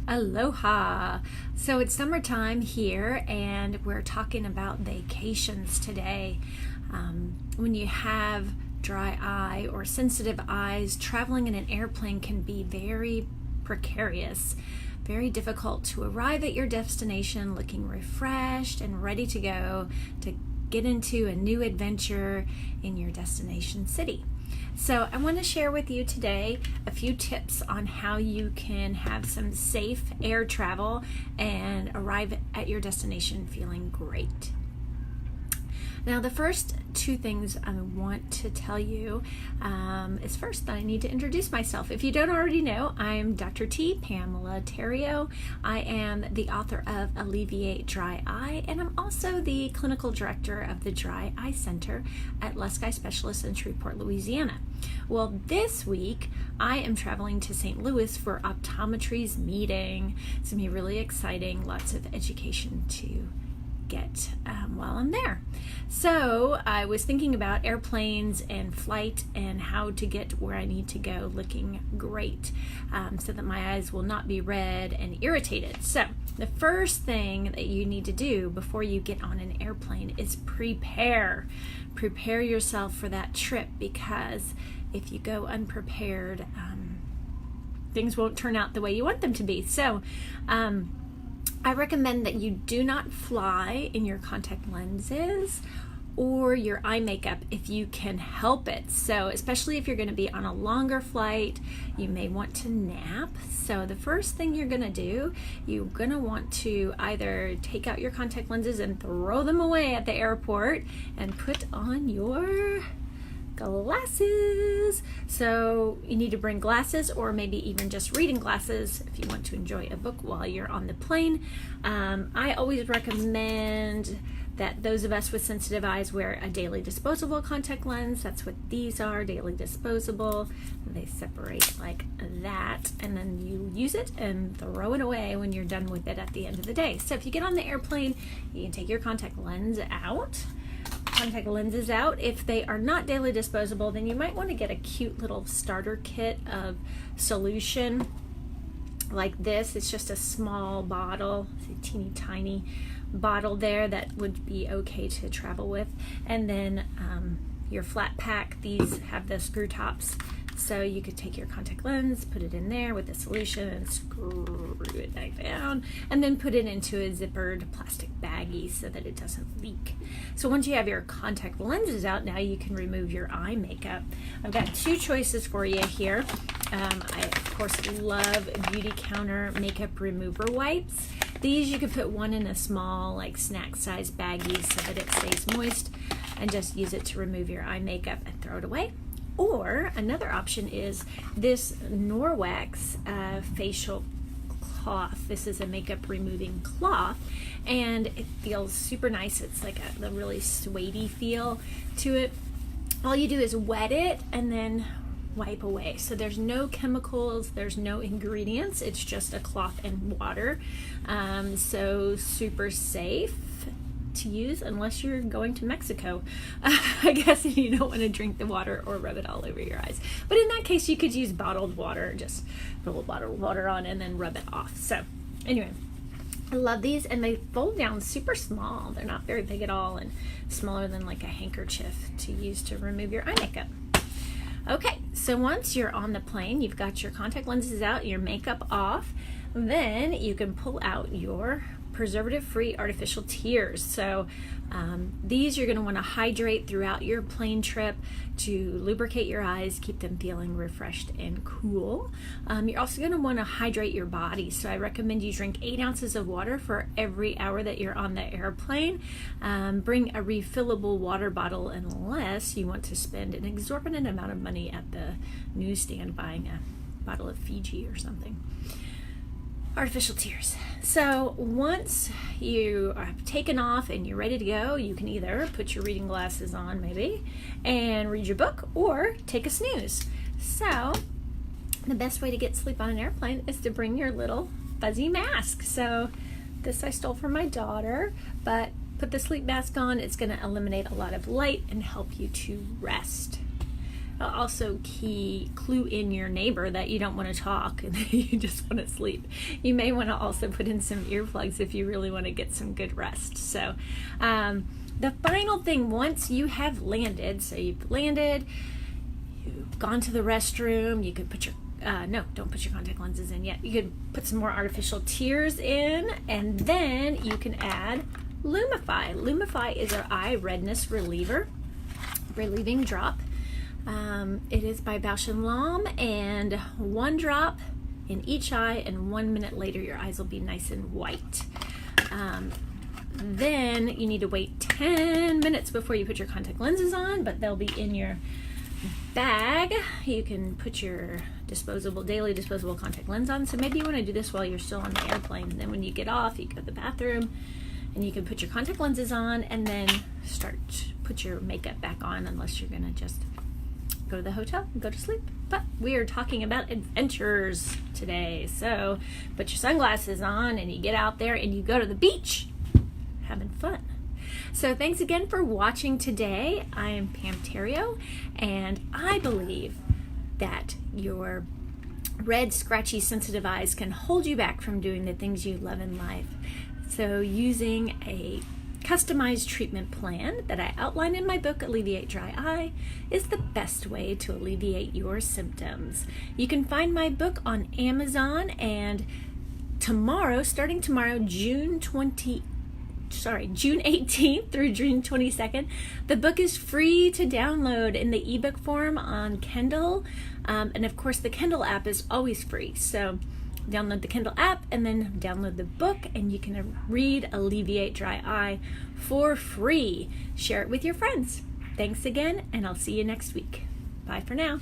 Aloha! So it's summertime here and we're talking about vacations today. When you have dry eye or sensitive eyes, traveling in an airplane can be very precarious, very difficult to arrive at your destination looking refreshed and ready to go to get into a new adventure in your destination city. So I want to share with you today a few tips on how you can have some safe air travel and arrive at your destination feeling great. Now, the first two things I want to tell you is first that I need to introduce myself. If you don't already know, I'm Dr. T. Pamela Terrio. I am the author of Alleviate Dry Eye, and I'm also the clinical director of the Dry Eye Center at Less Eye Specialists in Shreveport, Louisiana. Well, this week I am traveling to St. Louis for optometry's meeting. It's going to be really exciting, lots of education to get while I'm there. So I was thinking about airplanes and flight and how to get where I need to go looking great so that my eyes will not be red and irritated. So the first thing that you need to do before you get on an airplane is prepare yourself for that trip, because if you go unprepared, things won't turn out the way you want them to be. So I recommend that you do not fly in your contact lenses or your eye makeup if you can help it. So especially if you're going to be on a longer flight, you may want to nap. So the first thing you're going to do, you're going to want to either take out your contact lenses and throw them away at the airport and put on your glasses. So you need to bring glasses, or maybe even just reading glasses if you want to enjoy a book while you're on the plane. I always recommend that those of us with sensitive eyes wear a daily disposable contact lens. That's what these are, daily disposable. They separate like that, and then you use it and throw it away when you're done with it at the end of the day. So if you get on the airplane, you can take your contact lenses out. If they are not daily disposable, then you might want to get a cute little starter kit of solution like this. It's just a small bottle, it's a teeny tiny bottle there that would be okay to travel with. And then your flat pack, these have the screw tops, so you could take your contact lens, put it in there with the solution and screw it back down, and then put it into a zippered plastic baggie so that it doesn't leak. So once you have your contact lenses out, now you can remove your eye makeup. I've got two choices for you here. I of course love Beauty Counter makeup remover wipes. These you could put one in a small like snack size baggie so that it stays moist, and just use it to remove your eye makeup and throw it away. Or another option is this Norwax facial cloth. This is a makeup removing cloth, and it feels super nice. It's like a really suede feel to it. All you do is wet it and then wipe away. So there's no chemicals, there's no ingredients, it's just a cloth and water. So super safe to use unless you're going to Mexico, I guess, and you don't want to drink the water or rub it all over your eyes. But in that case, you could use bottled water. Just put a little bottled water on and then rub it off. So anyway, I love these, and they fold down super small. They're not very big at all, and smaller than like a handkerchief to use to remove your eye makeup. Okay, so once you're on the plane, you've got your contact lenses out, your makeup off, then you can pull out your preservative-free artificial tears. So these you're going to want to hydrate throughout your plane trip to lubricate your eyes, keep them feeling refreshed and cool. You're also going to want to hydrate your body. So I recommend you drink 8 ounces of water for every hour that you're on the airplane. Bring a refillable water bottle unless you want to spend an exorbitant amount of money at the newsstand buying a bottle of Fiji or something. Artificial tears. So once you have taken off and you're ready to go, you can either put your reading glasses on maybe and read your book, or take a snooze. So the best way to get sleep on an airplane is to bring your little fuzzy mask. So this I stole from my daughter, but put the sleep mask on. It's going to eliminate a lot of light and help you to rest. It'll also clue in your neighbor that you don't want to talk and you just want to sleep. You may want to also put in some earplugs if you really want to get some good rest. So the final thing, once you have landed, so you've landed, you've gone to the restroom, you could put your no, don't put your contact lenses in yet. You could put some more artificial tears in, and then you can add Lumify. Lumify is our eye redness relieving drop. It is by Bausch & Lomb, and 1 drop in each eye, and 1 minute later your eyes will be nice and white. Then you need to wait 10 minutes before you put your contact lenses on, but they'll be in your bag. You can put your daily disposable contact lens on. So maybe you want to do this while you're still on the airplane. And then when you get off, you go to the bathroom and you can put your contact lenses on and then put your makeup back on, unless you're going to just go to the hotel and go to sleep. But we are talking about adventures today. So put your sunglasses on and you get out there and you go to the beach, having fun. So thanks again for watching today. I am Pam Terrio, and I believe that your red, scratchy, sensitive eyes can hold you back from doing the things you love in life. So using a customized treatment plan that I outline in my book, Alleviate Dry Eye, is the best way to alleviate your symptoms. You can find my book on Amazon, and starting tomorrow, June 18th through June 22nd. The book is free to download in the ebook form on Kindle. And of course, the Kindle app is always free. So download the Kindle app and then download the book, and you can read Alleviate Dry Eye for free. Share it with your friends. Thanks again, and I'll see you next week. Bye for now.